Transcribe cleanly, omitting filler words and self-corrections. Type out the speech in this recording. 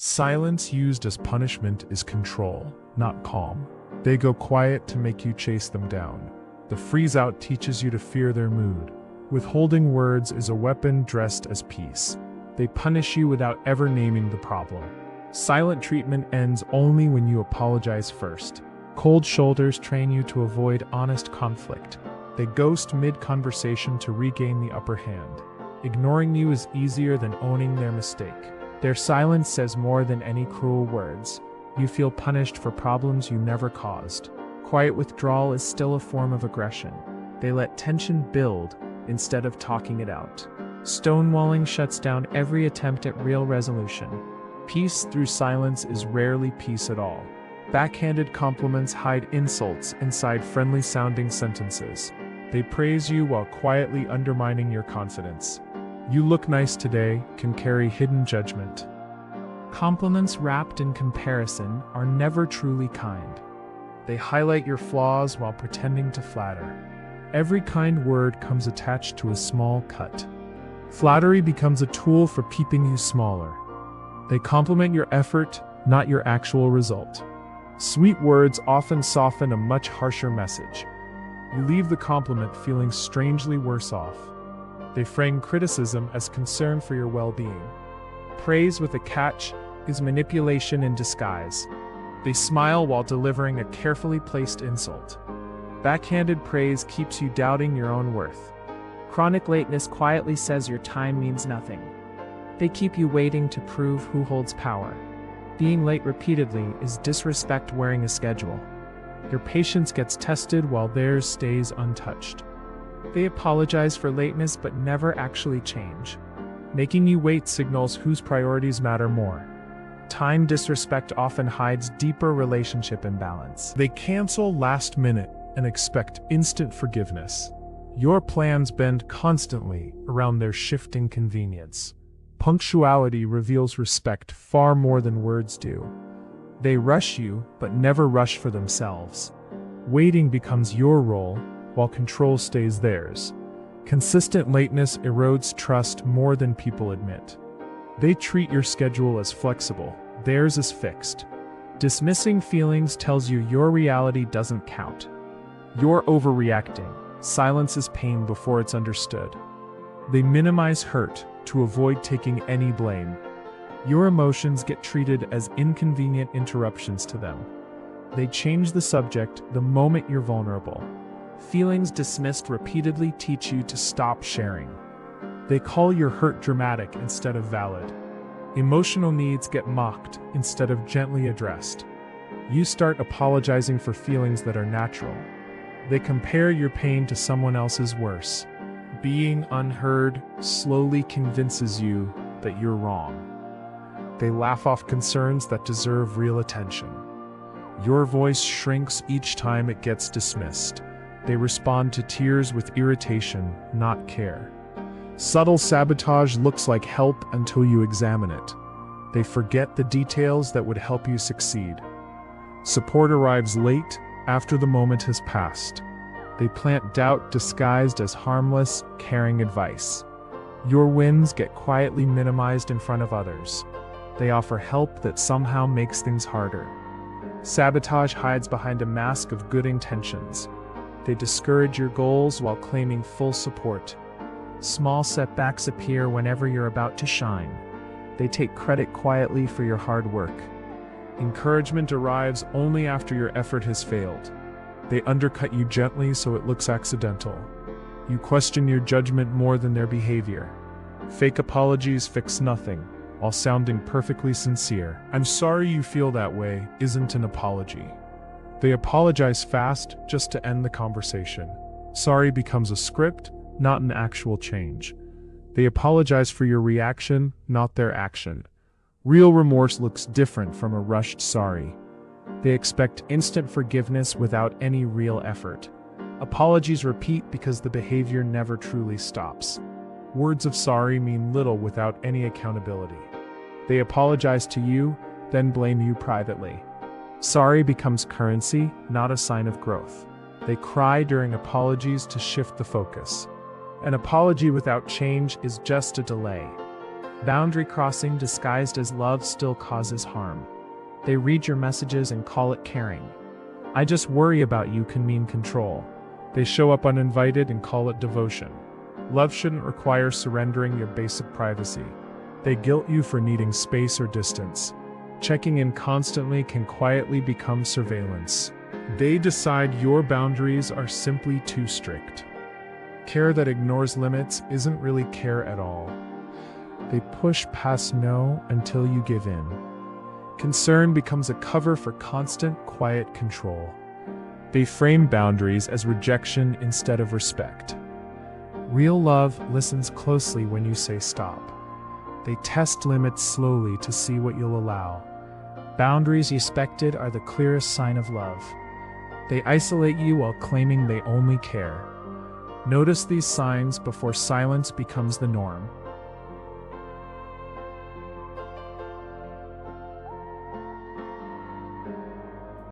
Silence used as punishment is control, not calm. They go quiet to make you chase them down. The freeze-out teaches you to fear their mood. Withholding words is a weapon dressed as peace. They punish you without ever naming the problem. Silent treatment ends only when you apologize first. Cold shoulders train you to avoid honest conflict. They ghost mid-conversation to regain the upper hand. Ignoring you is easier than owning their mistake. Their silence says more than any cruel words. You feel punished for problems you never caused. Quiet withdrawal is still a form of aggression. They let tension build instead of talking it out. Stonewalling shuts down every attempt at real resolution. Peace through silence is rarely peace at all. Backhanded compliments hide insults inside friendly-sounding sentences. They praise you while quietly undermining your confidence. "You look nice today" can carry hidden judgment. Compliments wrapped in comparison are never truly kind. They highlight your flaws while pretending to flatter. Every kind word comes attached to a small cut. Flattery becomes a tool for keeping you smaller. They compliment your effort, not your actual result. Sweet words often soften a much harsher message. You leave the compliment feeling strangely worse off. They frame criticism as concern for your well-being. Praise with a catch is manipulation in disguise. They smile while delivering a carefully placed insult. Backhanded praise keeps you doubting your own worth. Chronic lateness quietly says your time means nothing. They keep you waiting to prove who holds power. Being late repeatedly is disrespect wearing a schedule. Your patience gets tested while theirs stays untouched. They apologize for lateness but never actually change. Making you wait signals whose priorities matter more. Time disrespect often hides deeper relationship imbalance. They cancel last minute and expect instant forgiveness. Your plans bend constantly around their shifting convenience. Punctuality reveals respect far more than words do. They rush you, but never rush for themselves. Waiting becomes your role, while control stays theirs. Consistent lateness erodes trust more than people admit. They treat your schedule as flexible, theirs is fixed. Dismissing feelings tells you your reality doesn't count. You're overreacting. Silence is pain before it's understood. They minimize hurt to avoid taking any blame. Your emotions get treated as inconvenient interruptions to them. They change the subject the moment you're vulnerable. Feelings dismissed repeatedly teach you to stop sharing. They call your hurt dramatic instead of valid. Emotional needs get mocked instead of gently addressed. You start apologizing for feelings that are natural. They compare your pain to someone else's worse. Being unheard slowly convinces you that you're wrong. They laugh off concerns that deserve real attention. Your voice shrinks each time it gets dismissed. They respond to tears with irritation, not care. Subtle sabotage looks like help until you examine it. They forget the details that would help you succeed. Support arrives late, after the moment has passed. They plant doubt disguised as harmless, caring advice. Your wins get quietly minimized in front of others. They offer help that somehow makes things harder. Sabotage hides behind a mask of good intentions. They discourage your goals while claiming full support. Small setbacks appear whenever you're about to shine. They take credit quietly for your hard work. Encouragement arrives only after your effort has failed. They undercut you gently so it looks accidental. You question your judgment more than their behavior. Fake apologies fix nothing, while sounding perfectly sincere. "I'm sorry you feel that way" isn't an apology. They apologize fast just to end the conversation. Sorry becomes a script, not an actual change. They apologize for your reaction, not their action. Real remorse looks different from a rushed sorry. They expect instant forgiveness without any real effort. Apologies repeat because the behavior never truly stops. Words of sorry mean little without any accountability. They apologize to you, then blame you privately. Sorry becomes currency, not a sign of growth. They cry during apologies to shift the focus. An apology without change is just a delay. Boundary crossing disguised as love still causes harm. They read your messages and call it caring. I just worry about you can mean control. They show up uninvited and call it devotion. Love shouldn't require surrendering your basic privacy. They guilt you for needing space or distance. Checking in constantly can quietly become surveillance. They decide your boundaries are simply too strict. Care that ignores limits isn't really care at all. They push past no until you give in. Concern becomes a cover for constant, quiet control. They frame boundaries as rejection instead of respect. Real love listens closely when you say stop. They test limits slowly to see what you'll allow. Boundaries respected are the clearest sign of love. They isolate you while claiming they only care. Notice these signs before silence becomes the norm.